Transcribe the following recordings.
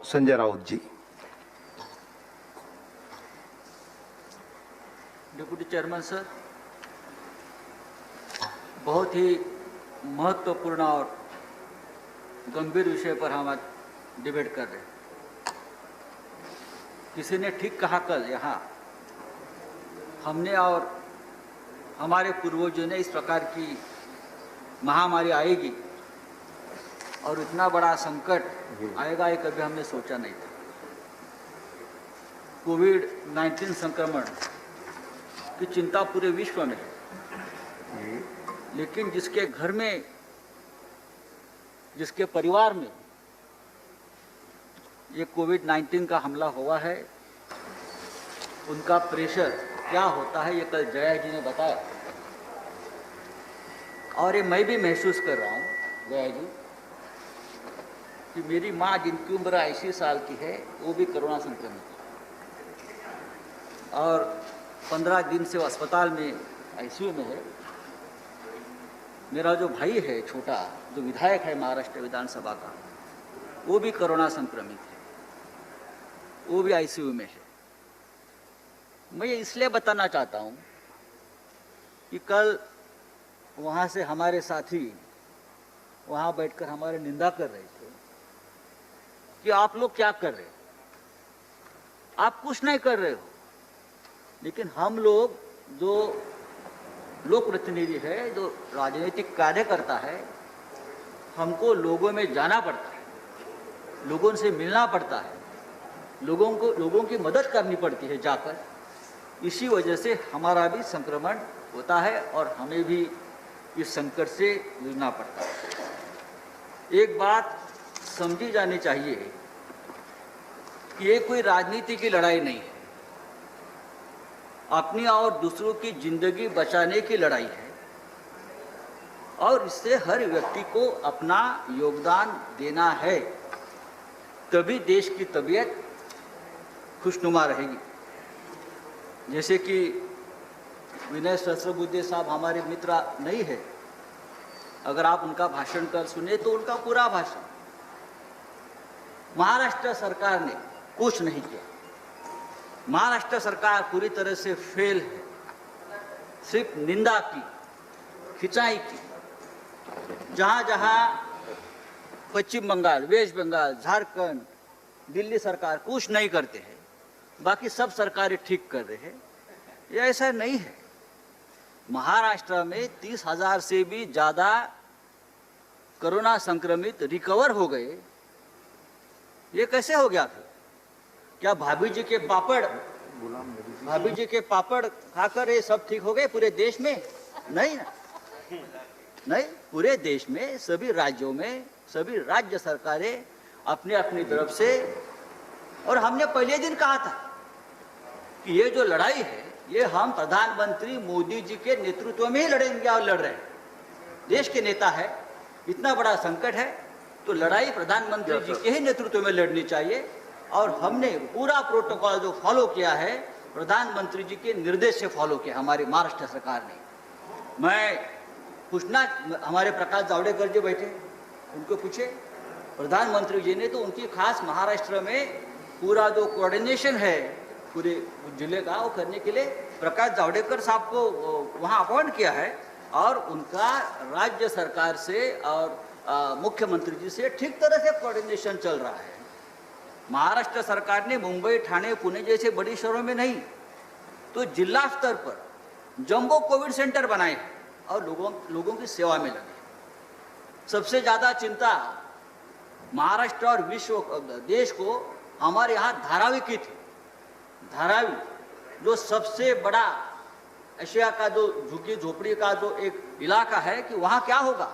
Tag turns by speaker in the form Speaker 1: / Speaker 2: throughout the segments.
Speaker 1: संजय राउत जी।
Speaker 2: Deputy chairman sir, बहुत ही महत्वपूर्ण और गंभीर विषय पर हम आज डिबेट कर रहे हैं। किसी ने ठीक कहा कल यहाँ, हमने और हमारे पूर्वजों ने इस प्रकार की महामारी आएगी और इतना बड़ा संकट आएगा ये कभी हमने सोचा नहीं था। कोविड-19 संक्रमण की चिंता पूरे विश्व में है, लेकिन जिसके घर में, जिसके परिवार में ये कोविड-19 का हमला हुआ है, उनका प्रेशर क्या होता है ये कल जया जी ने बताया। और ये मैं भी महसूस कर रहा हूँ जया जी कि मेरी माँ जिनकी उम्र 80 साल की है वो भी कोरोना संक्रमित है और 15 दिन से वो अस्पताल में आईसीयू में है। मेरा जो भाई है छोटा, जो विधायक है महाराष्ट्र विधानसभा का, वो भी कोरोना संक्रमित है, वो भी आईसीयू में है। मैं ये इसलिए बताना चाहता हूँ कि कल वहाँ से हमारे साथी वहाँ बैठकर हमारे निंदा कर रहे थे कि आप लोग क्या कर रहे हो, आप कुछ नहीं कर रहे हो। लेकिन हम लोग जो लोक प्रतिनिधि है, जो राजनीतिक कार्य करता है, हमको लोगों में जाना पड़ता है, लोगों से मिलना पड़ता है, लोगों की मदद करनी पड़ती है जाकर। इसी वजह से हमारा भी संक्रमण होता है और हमें भी इस संकट से जूझना पड़ता है। एक बात समझी जानी चाहिए कि ये कोई राजनीति की लड़ाई नहीं है, अपनी और दूसरों की जिंदगी बचाने की लड़ाई है और इससे हर व्यक्ति को अपना योगदान देना है, तभी देश की तबीयत खुशनुमा रहेगी। जैसे कि विनय सहस्त्रबुद्धे साहब हमारे मित्र नहीं है, अगर आप उनका भाषण कल सुने तो उनका पूरा भाषण महाराष्ट्र सरकार ने कुछ नहीं किया। महाराष्ट्र सरकार पूरी तरह से फेल है, सिर्फ निंदा की, खिंचाई की। जहाँ जहाँ पश्चिम बंगाल, वेस्ट बंगाल, झारखंड, दिल्ली सरकार कुछ नहीं करते हैं, बाकी सब सरकारें ठीक कर रहे हैं, ये ऐसा नहीं है। महाराष्ट्र में 30,000 से भी ज़्यादा कोरोना संक्रमित रिकवर हो गए। ये कैसे हो गया फिर? क्या भाभी जी के पापड़ खाकर ये सब ठीक हो गए पूरे देश में? नहीं ना, नहीं। पूरे देश में सभी राज्यों में सभी राज्य सरकारें अपने अपनी तरफ से, और हमने पहले दिन कहा था कि ये जो लड़ाई है ये हम प्रधानमंत्री मोदी जी के नेतृत्व में ही लड़ेंगे और लड़ रहे हैं। देश के नेता है, इतना बड़ा संकट है तो लड़ाई प्रधानमंत्री जी के ही नेतृत्व में लड़नी चाहिए। और हमने पूरा प्रोटोकॉल जो फॉलो किया है प्रधानमंत्री जी के निर्देश से फॉलो किया हमारी महाराष्ट्र सरकार ने। मैं पूछना, हमारे प्रकाश जावड़ेकर जी बैठे, उनको पूछे, प्रधानमंत्री जी ने तो उनकी खास महाराष्ट्र में पूरा जो कोऑर्डिनेशन है पूरे जिले का वो करने के लिए प्रकाश जावड़ेकर साहब को वहाँ अपॉइंट किया है और उनका राज्य सरकार से और मुख्यमंत्री जी से ठीक तरह से कोऑर्डिनेशन चल रहा है। महाराष्ट्र सरकार ने मुंबई, ठाणे, पुणे जैसे बड़ी शहरों में नहीं तो जिला स्तर पर जंबो कोविड सेंटर बनाए हैं और लोगों की सेवा में लगे। सबसे ज़्यादा चिंता महाराष्ट्र और विश्व देश को हमारे यहाँ धारावी की थी। धारावी जो सबसे बड़ा एशिया का जो झुग्गी झोपड़ी का जो एक इलाका है कि वहाँ क्या होगा,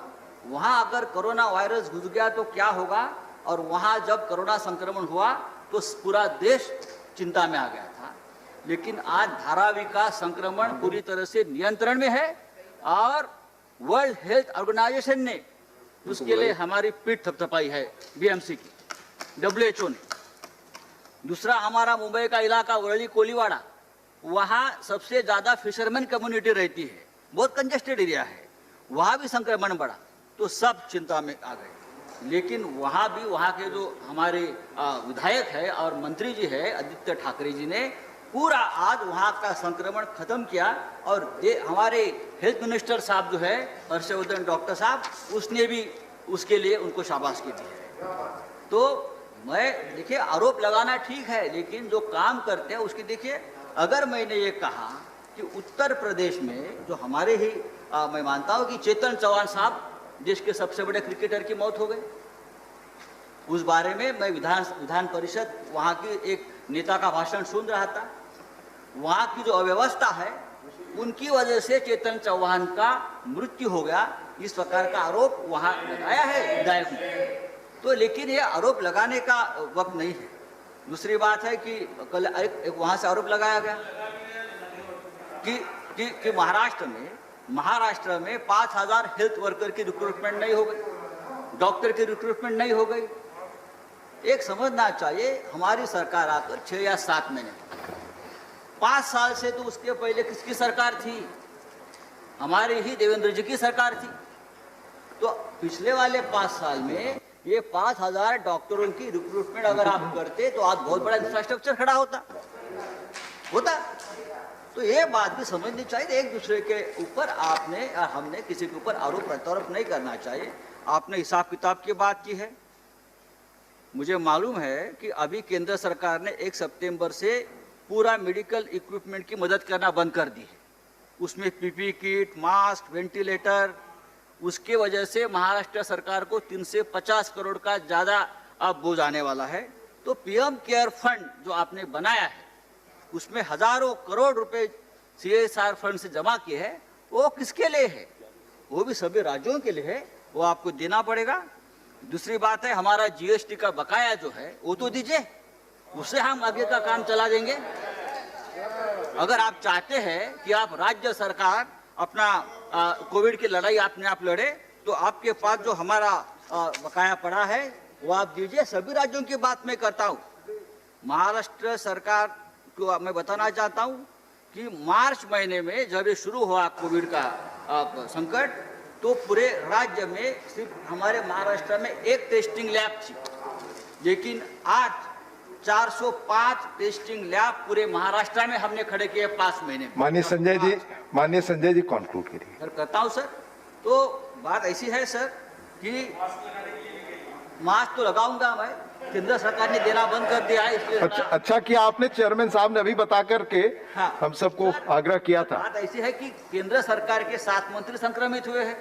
Speaker 2: वहाँ अगर कोरोना वायरस घुस गया तो क्या होगा। और वहाँ जब कोरोना संक्रमण हुआ तो पूरा देश चिंता में आ गया था। लेकिन आज धारावी का संक्रमण पूरी तरह से नियंत्रण में है और वर्ल्ड हेल्थ ऑर्गेनाइजेशन ने उसके लिए हमारी पीठ थपथपाई है, बीएमसी की, WHO ने। दूसरा हमारा मुंबई का इलाका वरली कोलीवाड़ा, वहाँ सबसे ज़्यादा फिशरमैन कम्युनिटी रहती है, बहुत कंजेस्टेड एरिया है, वहाँ भी संक्रमण बढ़ा तो सब चिंता में आ गए। लेकिन वहाँ भी वहाँ के जो हमारे विधायक है और मंत्री जी है आदित्य ठाकरे जी ने पूरा आज वहाँ का संक्रमण खत्म किया। और हमारे हेल्थ मिनिस्टर साहब जो है हर्षवर्धन डॉक्टर साहब, उसने भी उसके लिए उनको शाबाशी दी है। तो मैं देखिए, आरोप लगाना ठीक है, लेकिन जो काम करते हैं उसकी देखिए। अगर मैंने ये कहा कि उत्तर प्रदेश में जो हमारे ही मैं मानता हूँ कि चेतन चौहान साहब देश के सबसे बड़े क्रिकेटर की मौत हो गई, उस बारे में मैं विधान परिषद वहाँ की एक नेता का भाषण सुन रहा था। वहाँ की जो अव्यवस्था है उनकी वजह से चेतन चौहान का मृत्यु हो गया, इस प्रकार का आरोप वहाँ लगाया है विधायक ने। तो लेकिन ये आरोप लगाने का वक्त नहीं है। दूसरी बात है कि कल एक वहाँ से आरोप लगाया गया कि महाराष्ट्र में 5000 हेल्थ वर्कर की रिक्रूटमेंट नहीं हो गई, डॉक्टर की रिक्रूटमेंट नहीं हो गई। एक समझना चाहिए, हमारी सरकार आकर 6 या 7 महीने, 5 साल से तो उसके पहले किसकी सरकार थी? हमारे ही देवेंद्र जी की सरकार थी। तो पिछले वाले 5 साल में ये 5000 डॉक्टरों की रिक्रूटमेंट अगर आप करते तो आज बहुत बड़ा इंफ्रास्ट्रक्चर खड़ा होता। तो ये बात भी समझनी चाहिए, एक दूसरे के ऊपर आपने और हमने किसी के ऊपर आरोप प्रत्यारोप नहीं करना चाहिए। आपने हिसाब किताब की बात की है। मुझे मालूम है कि अभी केंद्र सरकार ने 1 सितंबर से पूरा मेडिकल इक्विपमेंट की मदद करना बंद कर दी है। उसमें पीपी किट, मास्क, वेंटिलेटर, उसके वजह से महाराष्ट्र सरकार को 350 करोड़ का ज़्यादा अब बोझ आने वाला है। तो पीएम केयर फंड जो आपने बनाया है उसमें हजारों करोड़ रुपए CSR फंड से जमा किए हैं, वो किसके लिए है? वो भी सभी राज्यों के लिए है, वो आपको देना पड़ेगा। दूसरी बात है, हमारा GST का बकाया जो है वो तो दीजिए, उससे हम आगे का काम चला देंगे। अगर आप चाहते हैं कि आप राज्य सरकार अपना कोविड की लड़ाई अपने आप लड़े, तो आपके पास जो हमारा बकाया पड़ा है वो आप दीजिए। सभी राज्यों की बात मैं करता हूँ। महाराष्ट्र सरकार को मैं बताना चाहता हूँ कि मार्च महीने में जब ये शुरू हुआ कोविड का संकट, तो पूरे राज्य में सिर्फ हमारे महाराष्ट्र में 1 टेस्टिंग लैब थी, लेकिन आज 405 टेस्टिंग लैब पूरे महाराष्ट्र में हमने खड़े किए 5 महीने में।
Speaker 1: माननीय संजय जी कंक्लूड करिए।
Speaker 2: सर करता हूँ सर। तो बात ऐसी है सर कि मास्क तो लगाऊंगा मैं, केंद्र सरकार ने देना बंद कर दिया है, इसलिए
Speaker 1: अच्छा किया आपने, चेयरमैन साहब ने अभी बता करके हम सबको आग्रह किया था।
Speaker 2: बात ऐसी है कि केंद्र सरकार के 7 मंत्री संक्रमित हुए हैं,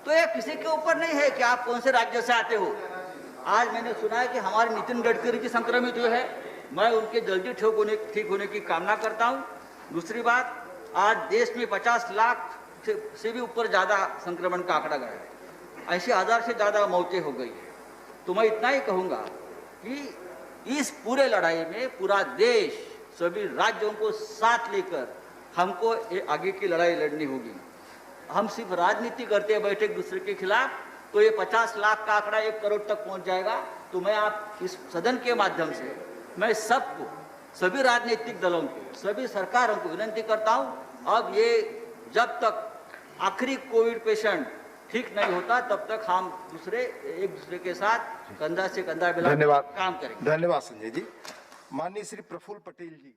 Speaker 2: तो ये किसी के ऊपर नहीं है कि आप कौन से राज्य से आते हो। आज मैंने सुना है कि हमारे नितिन गडकरी जी संक्रमित हुए हैं, मैं उनके जल्दी ठीक होने की कामना करता हूँ। दूसरी बात, आज देश में 50 लाख से भी ऊपर ज़्यादा संक्रमण का आंकड़ा गया है, ऐसे 1000 से ज़्यादा मौतें हो गई है। तो मैं इतना ही कहूँगा कि इस पूरे लड़ाई में पूरा देश, सभी राज्यों को साथ लेकर हमको आगे की लड़ाई लड़नी होगी। हम सिर्फ राजनीति करते बैठे एक दूसरे के खिलाफ, तो ये 50 लाख का आंकड़ा 1 करोड़ तक पहुंच जाएगा। तो मैं आप इस सदन के माध्यम से मैं सबको, सभी राजनीतिक दलों को, सभी सरकारों को विनती करता हूं, अब ये जब तक आखिरी कोविड पेशेंट ठीक नहीं होता तब तक हम एक दूसरे के साथ कंधा से कंधा मिला काम करेंगे।
Speaker 1: धन्यवाद संजय जी। माननीय श्री प्रफुल्ल पटेल जी।